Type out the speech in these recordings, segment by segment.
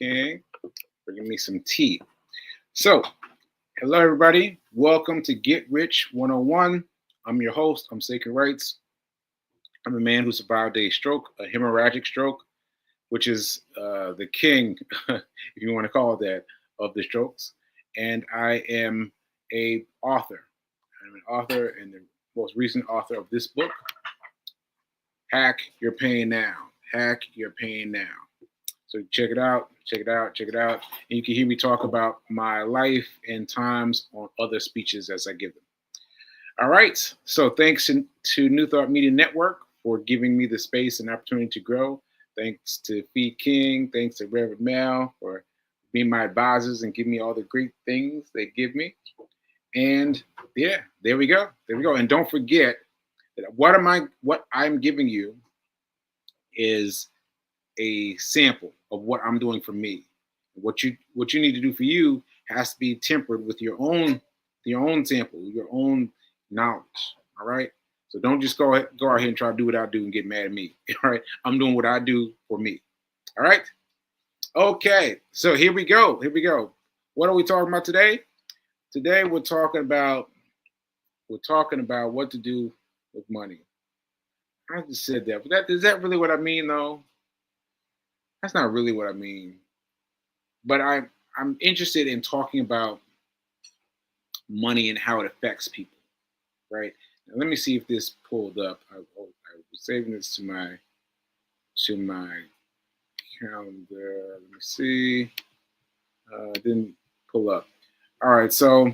King, bringing me some tea. So, hello everybody. Welcome to Get Rich 101. I'm your host. I'm Sacred Rights. I'm a man who survived a stroke, a hemorrhagic stroke, which is the king, if you want to call it that, of the strokes. And I am a author. I'm an author and the most recent author of this book, Hack Your Pain Now. Hack Your Pain Now. So check it out, check it out, check it out. And you can hear me talk about my life and times on other speeches as I give them. All right. So thanks to New Thought Media Network for giving me the space and opportunity to grow. Thanks to Feed King. Thanks to Reverend Mel for being my advisors and giving me all the great things they give me. And yeah, there we go. There we go. And don't forget that what I'm giving you is a sample of what I'm doing for me. What you need to do for you has to be tempered with your own sample, your own knowledge. All right. So don't just go out here and try to do what I do and get mad at me. All right. I'm doing what I do for me. All right. Okay. So here we go. Here we go. What are we talking about today? Today we're talking about what to do with money. I just said that, but is that really what I mean though? That's not really what I mean. But I'm interested in talking about money and how it affects people, right? Now, let me see if this pulled up. I was saving this to my calendar. Let me see. Didn't pull up. All right, so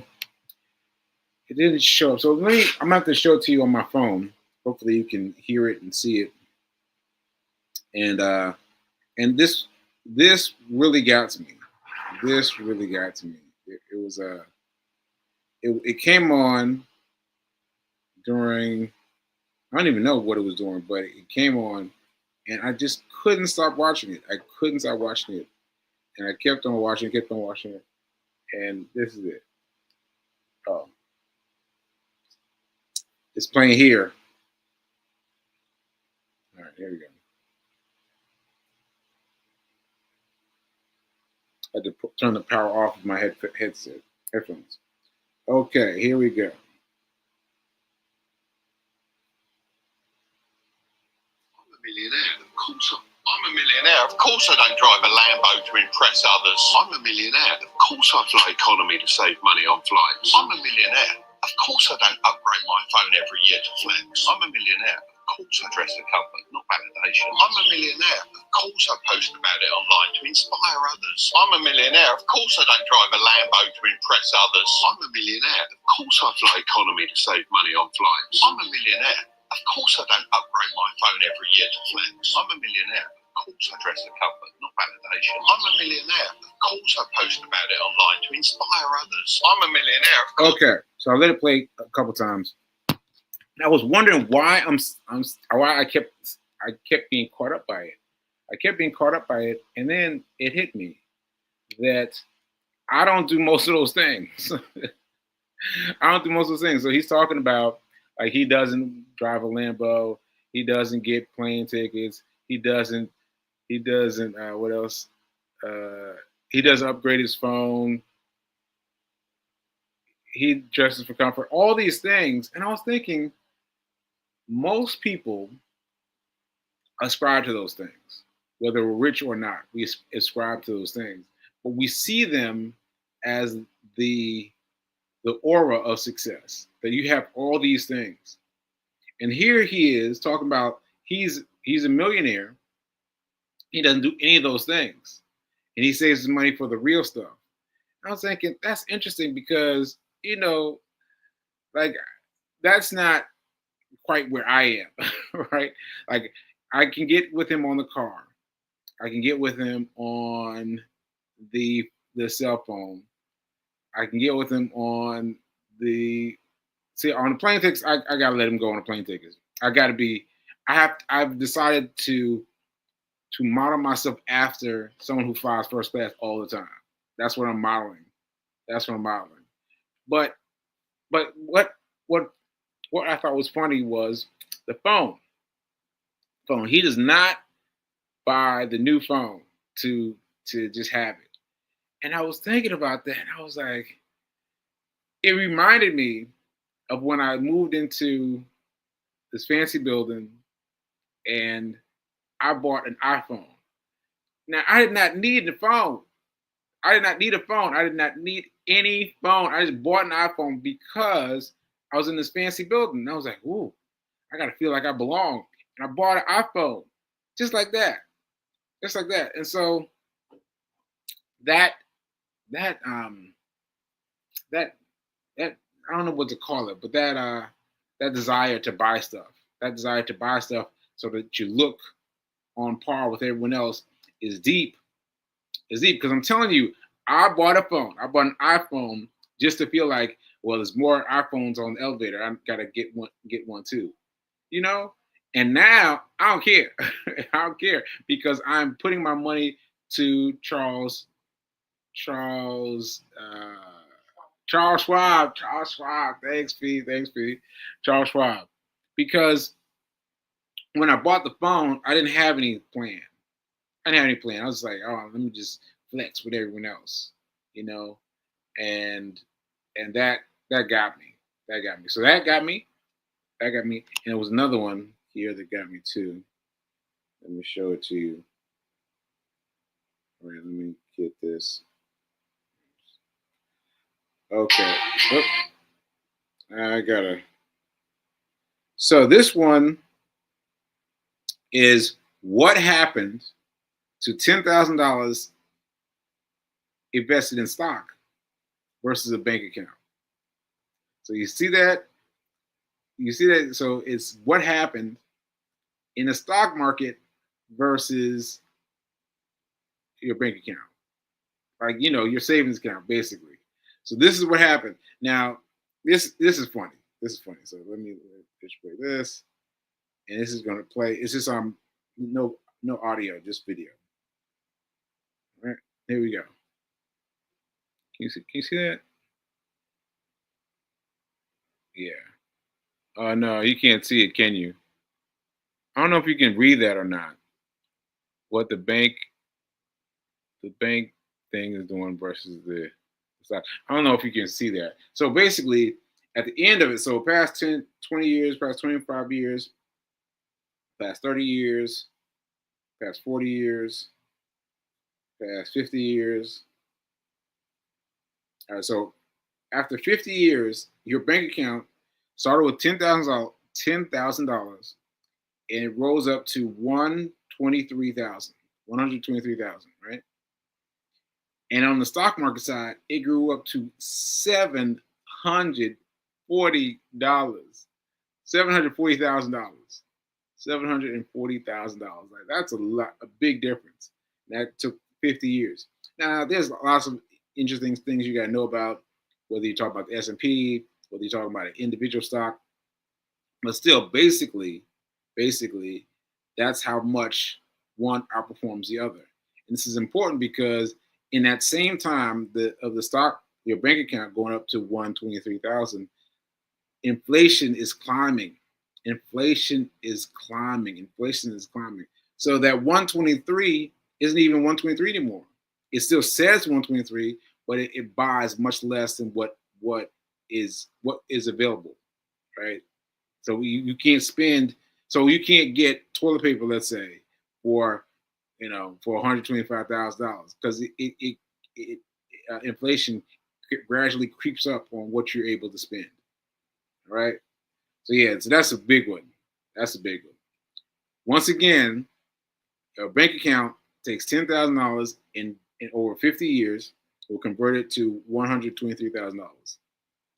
it didn't show up. So I'm gonna have to show it to you on my phone. Hopefully you can hear it and see it. And this really got to me. This really got to me. It came on during, I don't even know what it was doing, but it came on and I just couldn't stop watching it. I couldn't stop watching it. And I kept on watching it. And this is it. Oh. It's playing here. All right, here we go. I had to turn the power off of my headphones. Okay, here we go. I'm a millionaire. Of course I'm a millionaire. Of course I don't drive a Lambo to impress others. I'm a millionaire. Of course I fly economy to save money on flights. I'm a millionaire. Of course I don't upgrade my phone every year to flex. I'm a millionaire. Of course I dress for comfort, not validation. I'm a millionaire. Of course I post about it online to inspire others. I'm a millionaire. Of course I don't drive a Lambo to impress others. I'm a millionaire. Of course I fly economy to save money on flights. I'm a millionaire. Of course I don't upgrade my phone every year to flex. I'm a millionaire. Of course I dress for comfort, not validation. I'm a millionaire. Of course I post about it online to inspire others. I'm a millionaire. Okay, so I let it play a couple times. I was wondering why I kept being caught up by it. I kept being caught up by it, and then it hit me that I don't do most of those things. I don't do most of those things. So he's talking about like he doesn't drive a Lambo, he doesn't get plane tickets, he doesn't what else? He doesn't upgrade his phone. He dresses for comfort. All these things, and I was thinking, most people ascribe to those things, whether we're rich or not. We ascribe to those things, but we see them as the aura of success. That you have all these things, and here he is talking about he's a millionaire. He doesn't do any of those things, and he saves his money for the real stuff. I was thinking that's interesting because like that's not quite where I am, right? Like I can get with him on the car, I can get with him on the cell phone, I can get with him on the plane tickets. I gotta let him go on the plane tickets. I've decided to model myself after someone who flies first class all the time. That's what I'm modeling. But what I thought was funny was the phone. He does not buy the new phone to to just have it. And I was thinking about that, and I was like, it reminded me of when I moved into this fancy building and I bought an iPhone. Now, I did not need the phone. I did not need a phone. I did not need any phone. I just bought an iPhone because I was in this fancy building. And I was like, ooh, I got to feel like I belong. And I bought an iPhone just like that. Just like that. And so that, that, that, that, I don't know what to call it, but that desire to buy stuff, so that you look on par with everyone else is deep. Is deep because I'm telling you, I bought a phone. I bought an iPhone just to feel like, well, there's more iPhones on the elevator. I gotta get one too. You know? And now I don't care. I don't care because I'm putting my money to Charles Charles Schwab. Charles Schwab. Thanks, P. Thanks, P. Charles Schwab. Because when I bought the phone, I didn't have any plan. I didn't have any plan. I was like, oh, let me just flex with everyone else, you know, and that got me. That got me. So that got me. That got me. And there was another one here that got me too. Let me show it to you. All right, let me get this. Okay. Oop. I gotta. So this one is what happened to $10,000 invested in stock versus a bank account. So you see that? You see that? So it's what happened in the stock market versus your bank account, like your savings account, basically. So this is what happened. Now, this is funny. This is funny. So let me play this, and this is going to play. It's just no audio, just video. All right, here we go. Can you see that? Yeah. Oh no, you can't see it, can you? I don't know if you can read that or not. What the bank thing is doing versus the stock. I don't know if you can see that. So basically, at the end of it, so past 10, 20 years, past 25 years, past 30 years, past 40 years, past 50 years. All right, so after 50 years, your bank account started with $10,000, and it rose up to 123,000, right? And on the stock market side, it grew up to $740. $740,000. $740,000. Like that's a big difference. That took 50 years. Now there's lots of interesting things you gotta know about, whether you talk about the S&P, whether you talk about an individual stock, but still, basically, that's how much one outperforms the other. And this is important because in that same time, the stock, your bank account going up to 123,000, inflation is climbing. Inflation is climbing. Inflation is climbing. So that 123 isn't even 123 anymore. It still says 123, but it buys much less than what is available, right? So you can't spend. So you can't get toilet paper, let's say, for for $125,000 because inflation gradually creeps up on what you're able to spend. All right. So yeah, so that's a big one. That's a big one. Once again, a bank account takes $10,000 in over 50 years, will convert it to $123,000.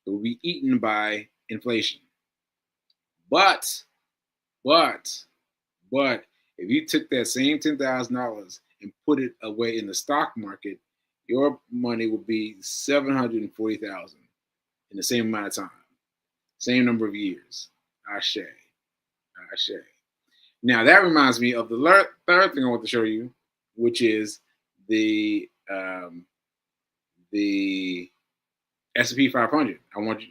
It will be eaten by inflation. But if you took that same $10,000 and put it away in the stock market, your money would be $740,000 in the same amount of time, same number of years. Ashe. Now that reminds me of the third thing I want to show you, which is the S&P 500. I want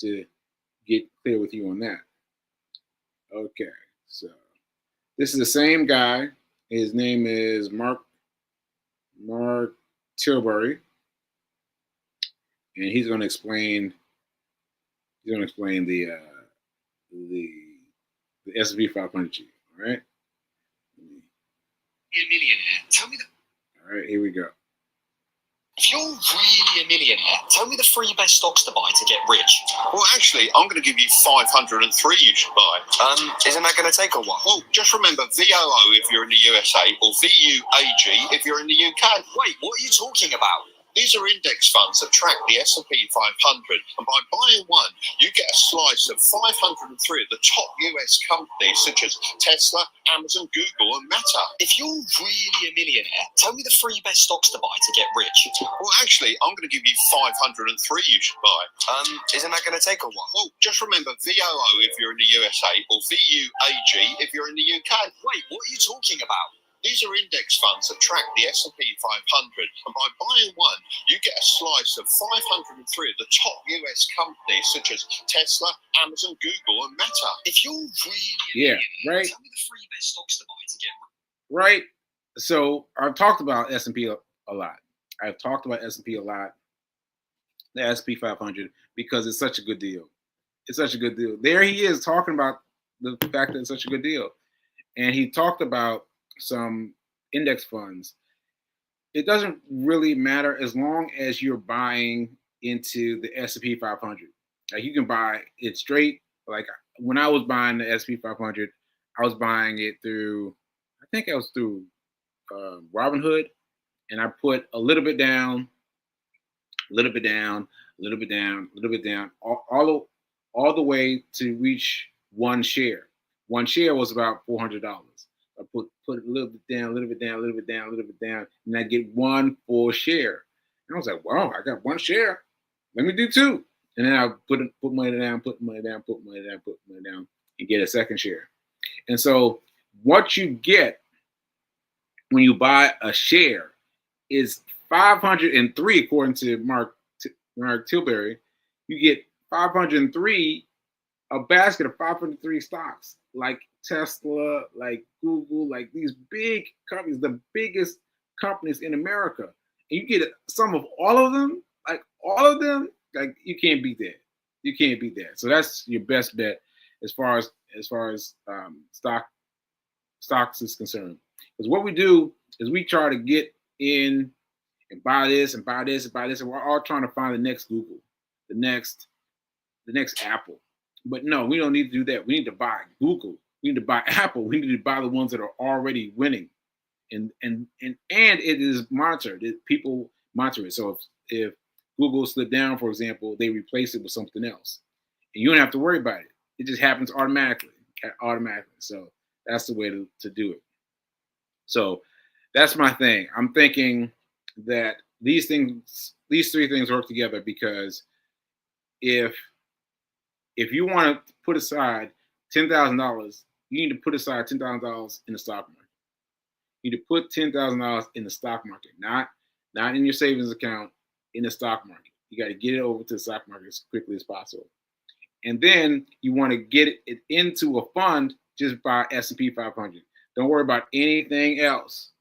to get clear with you on that. Okay, so this is the same guy. His name is Mark Mark Tilbury, and he's going to explain. He's going to explain the the S&P 500 to you. All right. Be a millionaire. Tell me the. All right. Here we go. If you're really a millionaire, tell me the 3 best stocks to buy to get rich. Well, actually, I'm going to give you 503 you should buy. Isn't that going to take a while? Well, just remember VOO if you're in the USA or VUAG if you're in the UK. Wait, what are you talking about? These are index funds that track the S&P 500, and by buying one, you get a slice of 503 of the top US companies such as Tesla, Amazon, Google, and Meta. If you're really a millionaire, tell me the 3 best stocks to buy to get rich. Well, actually, I'm going to give you 503 you should buy. Isn't that going to take a while? Well, just remember VOO if you're in the USA or VUAG if you're in the UK. Wait, what are you talking about? These are index funds that track the S&P 500, and by buying one, you get a slice of 503 of the top US companies such as Tesla, Amazon, Google, and Meta. If you're really right. Tell me the 3 best stocks to buy to get right. So I've talked about S&P a lot. I've talked about S&P a lot, the S&P 500, because it's such a good deal. It's such a good deal. There he is talking about the fact that it's such a good deal, and he talked about some index funds. It doesn't really matter as long as you're buying into the S&P 500. Like you can buy it straight. Like when I was buying the S&P 500, I was buying it through, I think I was through Robinhood, and I put a little bit down, a little bit down, a little bit down, a little bit down, all the way to reach one share. One share was about $400. I put a little bit down, a little bit down, a little bit down, a little bit down, and I get one full share. And I was like, wow, I got one share. Let me do 2. And then I put money down, put money down, put money down, put money down, and get a second share. And so what you get when you buy a share is 503, according to Mark Tilbury. You get 503, a basket of 503 stocks, like Tesla, like Google, like these big companies, the biggest companies in America. And you get some of all of them, like like you can't beat that. You can't beat that. So that's your best bet as far as stocks is concerned. Because what we do is we try to get in and buy this and buy this and buy this, and we're all trying to find the next Google, the next Apple. But no, we don't need to do that. We need to buy Google. We need to buy Apple. We need to buy the ones that are already winning, and it is monitored. People monitor it. So if Google slid down, for example, they replace it with something else, and you don't have to worry about it. It just happens automatically. So that's the way to do it. So that's my thing. I'm thinking that these 3 things work together, because if you want to put aside $10,000, you need to put aside $10,000 in the stock market. You need to put $10,000 in the stock market, not in your savings account, in the stock market. You got to get it over to the stock market as quickly as possible. And then you want to get it into a fund just by S&P 500. Don't worry about anything else.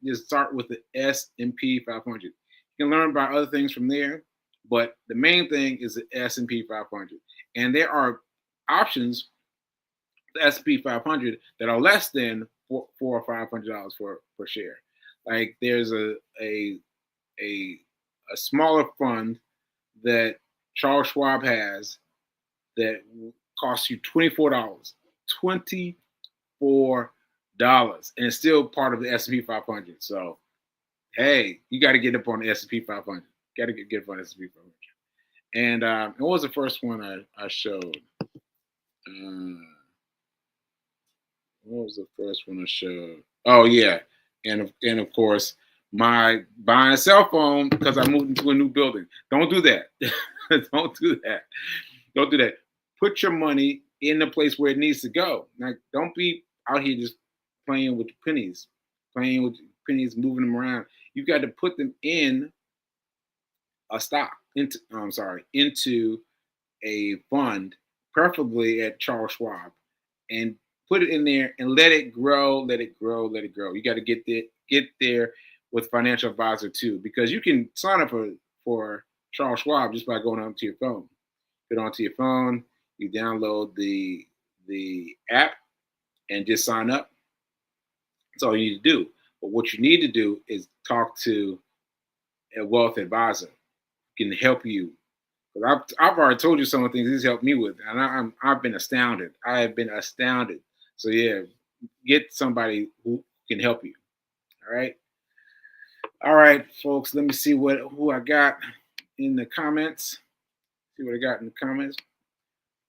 Just start with the S&P 500. You can learn about other things from there, but the main thing is the S&P 500. And there are options, the S&P 500, that are less than $400 or $500 per share. Like there's a smaller fund that Charles Schwab has that costs you $24. $24. And it's still part of the S&P 500. So, hey, you got to get up on the S&P 500. Got to get up on the S&P 500. And what was the first one I showed? What was the first one I showed? Oh yeah, and of course my buying a cell phone because I moved into a new building. Don't do that. Don't do that. Don't do that. Put your money in the place where it needs to go. Like, don't be out here just playing with pennies, moving them around. You got to put them in a stock, into a fund, preferably at Charles Schwab, and put it in there and let it grow. You got to get there with financial advisor too, because you can sign up for Charles Schwab just by going onto your phone. Get onto your phone, you download the app and just sign up. That's all you need to do. But what you need to do is talk to a wealth advisor who can help you. I've already told you some of the things he's helped me with, and I've been astounded. I have been astounded. So yeah, get somebody who can help you. All right, folks. Let me see who I got in the comments. See what I got in the comments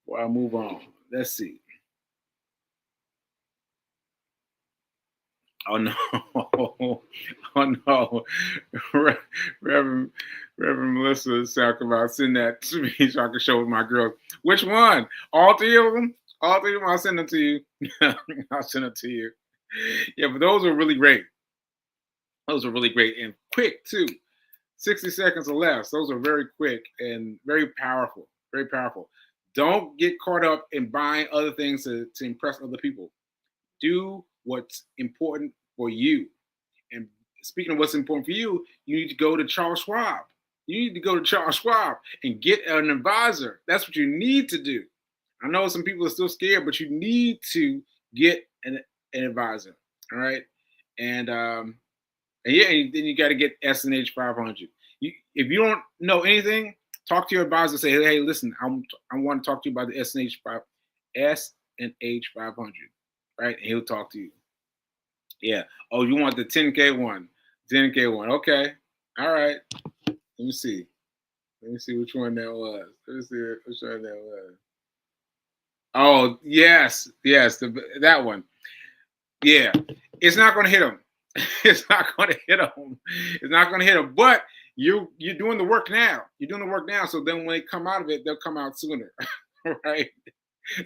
before I move on. Let's see. Oh no! Oh no! Reverend Melissa is talking about send that to me so I can show my girls. Which one? All three of them? All three of them? I'll send them to you. I'll send them to you. Yeah, but those are really great. Those are really great and quick too. 60 seconds or less. Those are very quick and very powerful. Very powerful. Don't get caught up in buying other things to impress other people. Do what's important for you. And speaking of what's important for you, you need to go to Charles Schwab. You need to go to Charles Schwab and get an advisor. That's what you need to do. I know some people are still scared, but you need to get an advisor. All right. And yeah, and then you got to get S&H 500. If you don't know anything, talk to your advisor. Say, hey, listen, I want to talk to you about the S&H 500, right? And he'll talk to you. Yeah. Oh, you want the 10K one? 10K one. Okay. All right. Let me see. Let me see which one that was. Let me see which one that was. Oh, yes, that one. Yeah, it's not going to hit him. It's not going to hit him. It's not going to hit him. But you're doing the work now. You're doing the work now. So then when they come out of it, they'll come out sooner, right?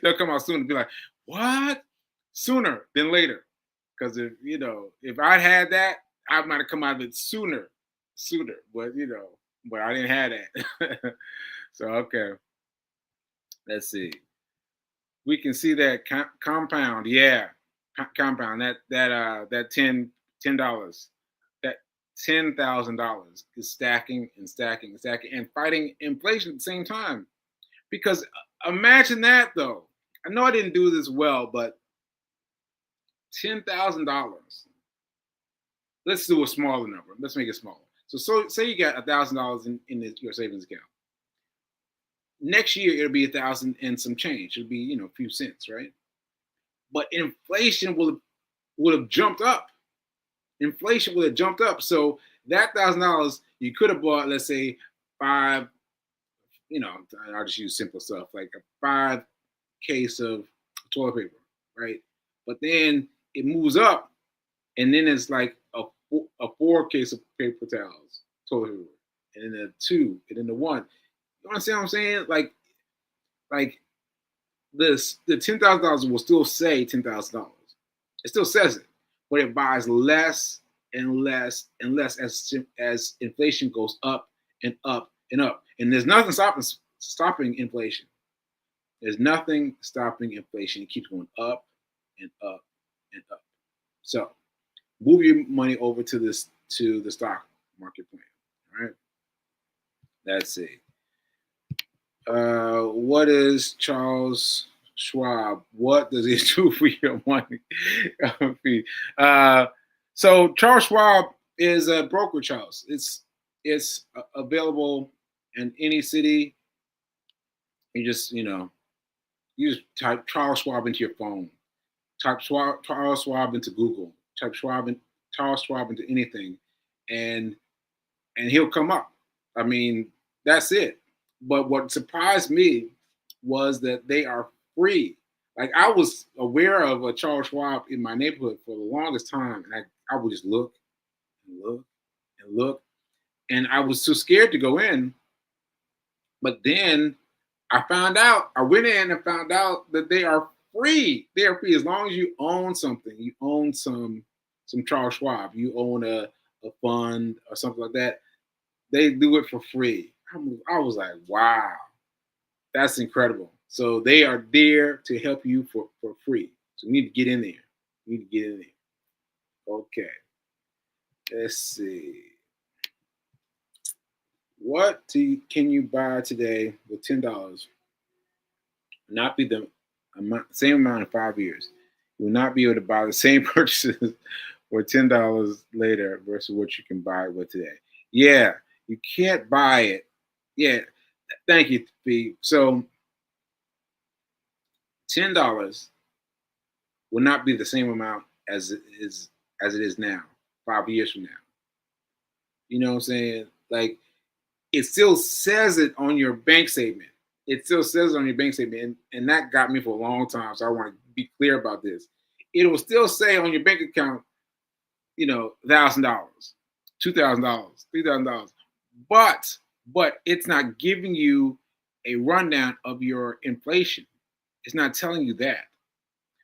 They'll come out sooner. Be like, what? Sooner than later. Because if I had that, I might have come out of it sooner. But but I didn't have that. So okay, let's see. We can see that compound. Yeah, compound. That $10, that $10,000 is stacking and stacking and stacking and fighting inflation at the same time. Because imagine that though. I know I didn't do this well, but $10,000. Let's do a smaller number. Let's make it smaller. So say you got $1,000 in your savings account. Next year it'll be 1,000 and some change. It'll be a few cents, right? But inflation would have jumped up. Inflation would have jumped up. So that $1,000 you could have bought, let's say, five. I'll just use simple stuff like a 5 case of toilet paper, right? But then it moves up, and then it's like a 4 case of paper towels, toilet paper, and then a 2, and then the 1. You understand what I'm saying? Like this, the $10,000 will still say $10,000. It still says it, but it buys less and less and less as inflation goes up and up and up. And there's nothing stopping inflation. There's nothing stopping inflation. It keeps going up and up and up. So move your money over to the stock market plan. All right. Let's see. What is Charles Schwab? What does he do for your money? So Charles Schwab is a brokerage house. It's available in any city. You just type Charles Schwab into your phone. Type Charles Schwab into Google. Type Charles Schwab into anything, and he'll come up. I mean, that's it. But what surprised me was that they are free. Like I was aware of a Charles Schwab in my neighborhood for the longest time, and I would just look and look and look, and I was too scared to go in. But then I went in and found out that they are free. They are free as long as you own something. You own some Charles Schwab. You own a fund or something like that. They do it for free. I was like, wow, that's incredible. So they are there to help you for free. So you need to get in there. Okay. Let's see. Can you buy today with $10? Not be the same amount in 5 years. You will not be able to buy the same purchases for $10 later versus what you can buy with today. Yeah, you can't buy it. Yeah, thank you, Fee. So $10 will not be the same amount as it is now, 5 years from now. You know what I'm saying? Like it still says it on your bank statement. It still says it on your bank statement, and that got me for a long time. So I want to be clear about this. It will still say on your bank account, $1,000, $2,000, $3,000, but it's not giving you a rundown of your inflation. It's not telling you that.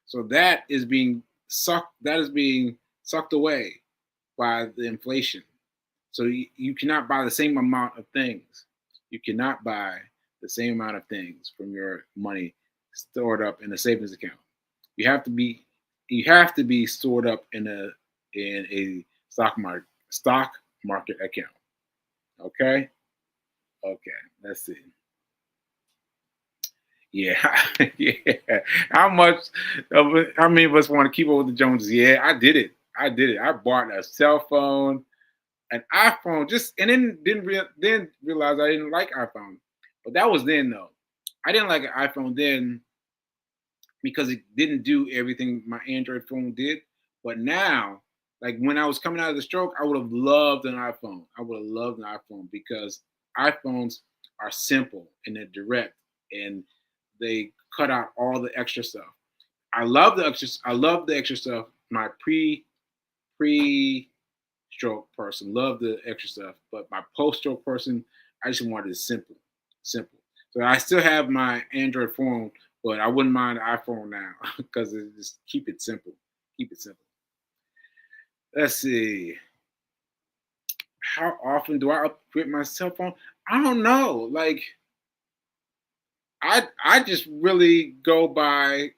So that is being sucked. That is being sucked away by the inflation. So you cannot buy the same amount of things. You cannot buy the same amount of things from your money stored up in a savings account. You have to be stored up in a stock market account. Okay? Okay. Let's see. Yeah, yeah. How many of us want to keep up with the Joneses? Yeah, I did it. I bought a cell phone, an iPhone, just and then didn't realize I didn't like iPhone. But that was then though. I didn't like an iPhone then because it didn't do everything my Android phone did. But now, like when I was coming out of the stroke, I would have loved an iPhone. I would have loved an iPhone because iPhones are simple and they're direct and they cut out all the extra stuff. I love the extra stuff. My pre stroke person loved the extra stuff, but my post stroke person, I just wanted it simple, simple. So I still have my Android phone, but I wouldn't mind the iPhone now because it just keep it simple. Keep it simple. Let's see. How often do I upgrade my cell phone? I don't know. Like I just really go by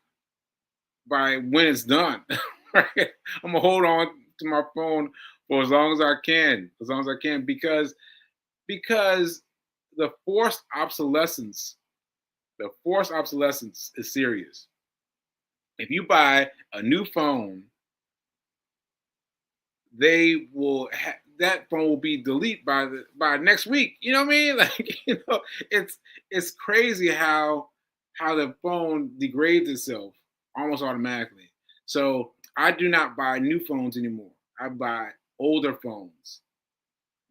when it's done. Right? I'm gonna hold on to my phone for as long as I can, because the forced obsolescence is serious. If you buy a new phone, that phone will be deleted by next week. You know what I mean? Like it's crazy how the phone degrades itself almost automatically. So I do not buy new phones anymore. I buy older phones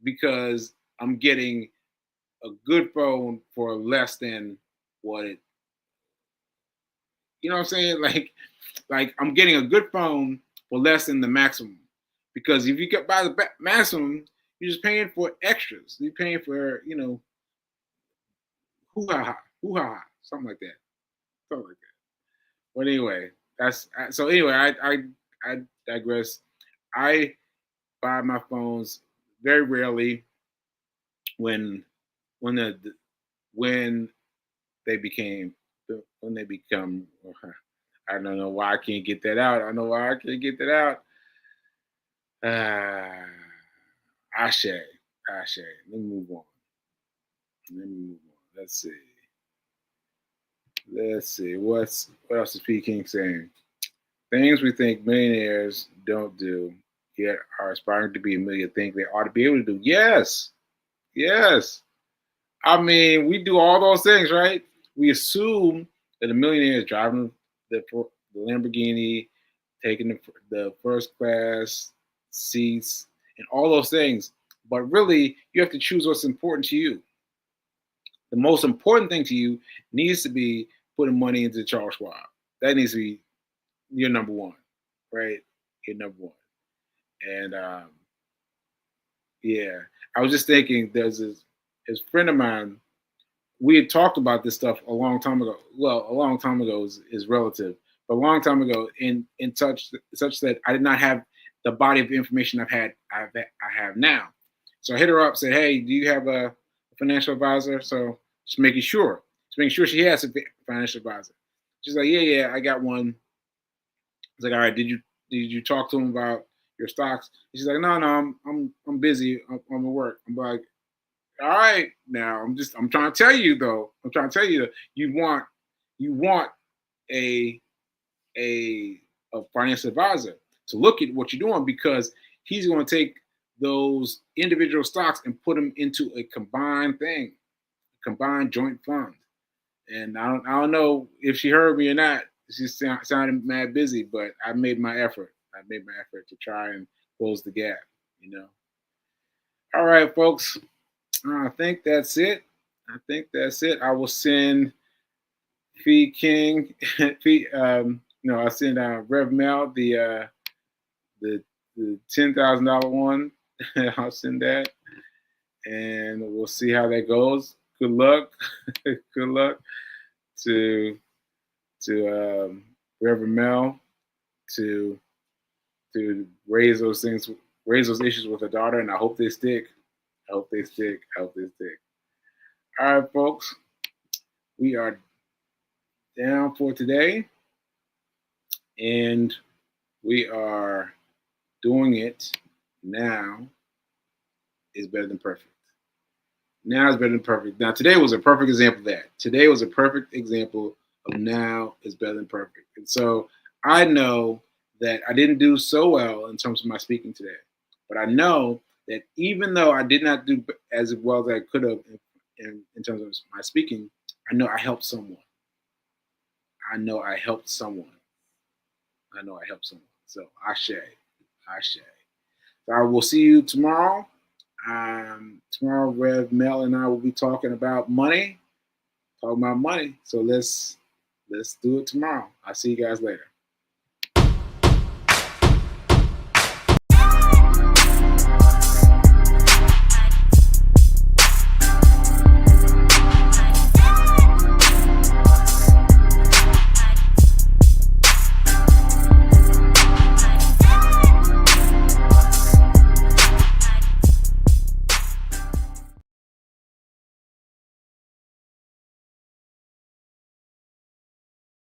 because I'm getting a good phone for less than what it. You know what I'm saying? Like I'm getting a good phone for less than the maximum. Because if you get by the maximum, you're just paying for extras. You're paying for hoo ha ha, something like that. But anyway, I digress. I buy my phones very rarely when when the when they became when they become. I don't know why I can't get that out. I don't know why I can't get that out. Ah, Ashe, Ashe. Let me move on. Let me move on. Let's see. Let's see. What else is P. King saying? Things we think millionaires don't do, yet are aspiring to be a millionaire, think they ought to be able to do. Yes, yes. I mean, we do all those things, right? We assume that a millionaire is driving the Lamborghini, taking the first class seats, and all those things. But really, you have to choose what's important to you. The most important thing to you needs to be putting money into Charles Schwab. That needs to be your number one, right? Your number one. And yeah, I was just thinking, there's this friend of mine. We had talked about this stuff a long time ago. Well, a long time ago is relative, but a long time ago, in such that I did not have the body of information I have now. So I hit her up, said, "Hey, do you have a financial advisor?" So just making sure she has a financial advisor. She's like, "Yeah, I got one." I was like, "All right, did you talk to him about your stocks. And she's like, no, I'm busy. I'm at work. I'm like, all right, now I'm trying to tell you though. I'm trying to tell you that you want a a financial advisor to look at what you're doing, because he's going to take those individual stocks and put them into a combined thing, combined joint fund. And I don't know if she heard me or not. She sounded mad busy, but I made my effort. I made my effort to try and close the gap. You know. All right, folks. I think that's it. I think that's it. I will send Fee King, Fee, I send Rev Mel the $10,000 one. I'll send that, and we'll see how that goes. Good luck. Good luck to Reverend Mel to raise those things, raise those issues with her daughter, and I hope they stick. I hope they stick. I hope they stick. All right, folks, we are down for today, and we are doing it now is better than perfect. Now is better than perfect. Now, today was a perfect example of that. Today was a perfect example of now is better than perfect. And so I know that I didn't do so well in terms of my speaking today, but I know that even though I did not do as well as I could have in terms of my speaking, I know I helped someone. I know I helped someone. I know I helped someone. So ashe. So I will see you tomorrow. Tomorrow, Rev Mel and I will be talking about money. So let's do it tomorrow. I'll see you guys later.